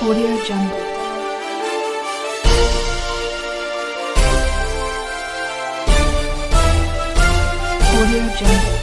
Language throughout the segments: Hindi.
Audio Jungle. Audio Jungle.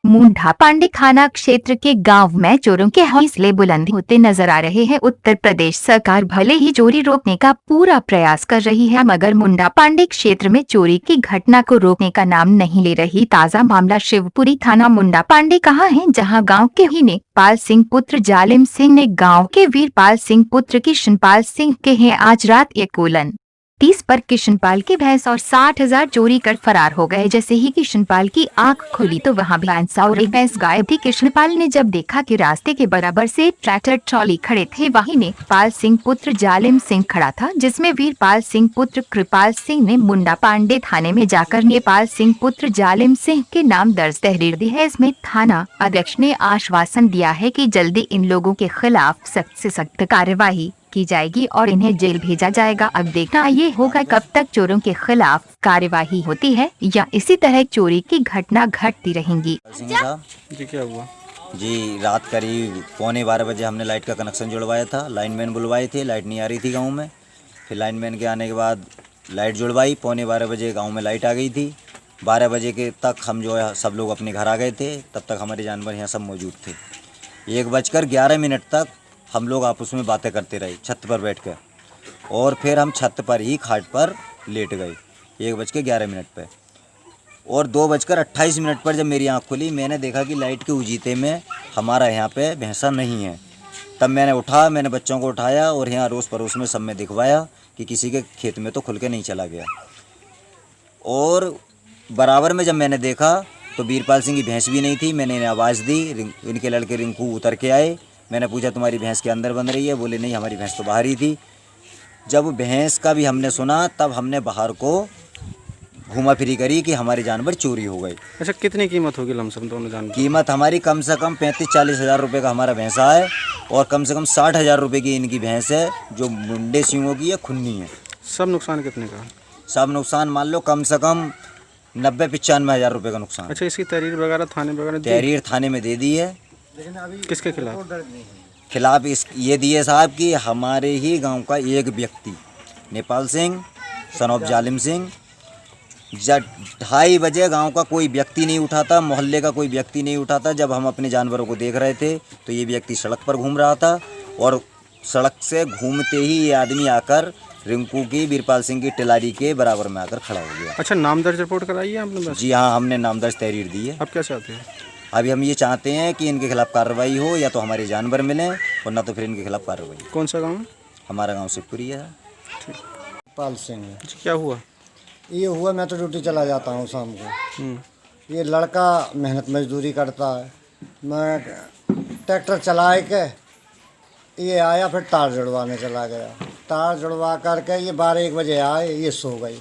मुंडा पांडे थाना क्षेत्र के गांव में चोरों के हौसले बुलंद होते नजर आ रहे हैं। उत्तर प्रदेश सरकार भले ही चोरी रोकने का पूरा प्रयास कर रही है, मगर मुंडा पांडे क्षेत्र में चोरी की घटना को रोकने का नाम नहीं ले रही। ताजा मामला शिवपुरी थाना मुंडा पांडे का है, जहां गांव के ही नेपाल सिंह पुत्र जालिम सिंह ने गांव के वीरपाल सिंह पुत्र किशनपाल सिंह के हैं आज रात 1:30 पर किशनपाल की भैंस और 60,000 चोरी कर फरार हो गए। जैसे ही किशनपाल की आंख खुली तो वहां भैंस और एक भैंस गायब थी। किशनपाल ने जब देखा कि रास्ते के बराबर से ट्रैक्टर ट्रॉली खड़े थे, वहीं नेपाल सिंह पुत्र जालिम सिंह खड़ा था, जिसमें वीरपाल सिंह पुत्र कृपाल सिंह ने मुंडा पांडे थाने में जाकर नेपाल सिंह पुत्र जालिम सिंह के नाम दर्ज तहरीर दी है। इसमें थाना अध्यक्ष ने आश्वासन दिया है कि जल्दी इन लोगों के खिलाफ सख्त से सख्त कार्यवाही की जाएगी और इन्हें जेल भेजा जाएगा। अब देखना ये होगा कब तक चोरों के खिलाफ कार्यवाही होती है या इसी तरह चोरी की घटना घटती रहेंगी। जी क्या हुआ? जी रात करीब 11:15 बजे हमने लाइट का कनेक्शन जुड़वाया था। लाइनमैन बुलवाए थे, लाइट नहीं आ रही थी गांव में। फिर लाइनमैन के आने के बाद लाइट जुड़वाई। 11:15 बजे गाँव में लाइट आ गई थी। 12 बजे के तक हम जो है सब लोग अपने घर आ गए थे। तब तक हमारे जानवर यहाँ सब मौजूद थे। 1:11 तक हम लोग आपस में बातें करते रहे छत पर बैठकर, और फिर हम छत पर ही खाट पर लेट गए 1:11 पे। और 2:28 पर जब मेरी आँख खुली, मैंने देखा कि लाइट के उजीते में हमारा यहाँ पे भैंसा नहीं है। तब मैंने उठा, मैंने बच्चों को उठाया और यहाँ अड़ोस पड़ोस में सब में दिखवाया कि किसी के खेत में तो खुल के नहीं चला गया। और बराबर में जब मैंने देखा तो वीरपाल सिंह की भैंस भी नहीं थी। मैंने इन्हें आवाज़ दी, इनके लड़के रिंकू उतर के आए। मैंने पूछा तुम्हारी भैंस के अंदर बंध रही है? बोले नहीं, हमारी भैंस तो बाहर ही थी। जब भैंस का भी हमने सुना तब हमने बाहर को घूमा फिरी करी कि हमारे जानवर चोरी हो गए। अच्छा, कितनी कीमत होगी लमसम दोनों जानवर? कीमत हमारी कम से कम 35-40 हज़ार रुपये का हमारा भैंसा है, और कम से कम 60,000 रुपये की इनकी भैंस है, जो मुंडे सिंहों की है, खुन्नी है। सब नुकसान कितने का? सब नुकसान मान लो कम से कम 90-95 हज़ार रुपये का नुकसान। अच्छा, इसकी तहरीर वगैरह थाने वगैरह? तहरीर थाने में दे दी है। किसके खिलाफ? खिलाफ इस ये दिए साहब कि हमारे ही गांव का एक व्यक्ति नेपाल सिंह सन ऑफ जालिम सिंह, जब 2:30 बजे गांव का कोई व्यक्ति नहीं उठा था, मोहल्ले का कोई व्यक्ति नहीं उठा था। जब हम अपने जानवरों को देख रहे थे तो ये व्यक्ति सड़क पर घूम रहा था, और सड़क से घूमते ही ये आदमी आकर रिंकू की, वीरपाल सिंह की टिलारी के बराबर में आकर खड़ा हो गया। अच्छा, नाम दर्ज रिपोर्ट कराई है आपने? बस? जी हाँ, हमने नाम दर्ज तहरीर दी है। अब क्या चाहते हैं? अभी हम ये चाहते हैं कि इनके खिलाफ कार्रवाई हो, या तो हमारे जानवर मिलें और ना तो फिर इनके खिलाफ कार्रवाई। कौन सा गाँव है? हमारा गाँव शिवपुरी है। पाल सिंह है। क्या हुआ? ये हुआ, मैं तो ड्यूटी चला जाता हूँ शाम को। ये लड़का मेहनत मजदूरी करता है। मैं ट्रैक्टर चलाए के ये आया, फिर तार जुड़वाने चला गया। तार जुड़वा करके ये 12-1 बजे आए, ये सो गई।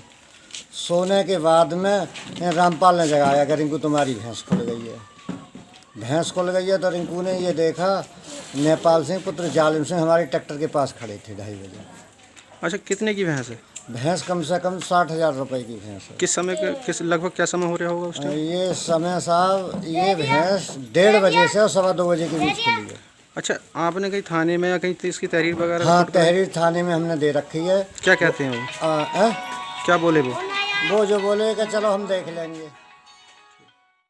सोने के बाद में रामपाल ने जगाया कि रिंकू तुम्हारी भैंस खुल गई है। भैंस खुल गई है तो रिंकू ने ये देखा, नेपाल सिंह पुत्र जालिम सिंह हमारे ट्रैक्टर के पास खड़े थे 2:30 बजे। अच्छा, कितने की भैंस है? भैंस कम से कम 60,000 रुपये की भैंस है। किस समय किस लगभग क्या समय हो रहा होगा उस टाइम? ये समय साहब, ये भैंस 1:30 बजे से और 2:15 बजे के बीच खुली है। अच्छा, आपने कहीं थाने में या कहीं इसकी तहरीर वगैरह? हाँ, तहरीर थाने में हमने दे रखी है। क्या कहते हैं वो? क्या क्या बोले वो? वो जो बोले कि चलो हम देख लेंगे।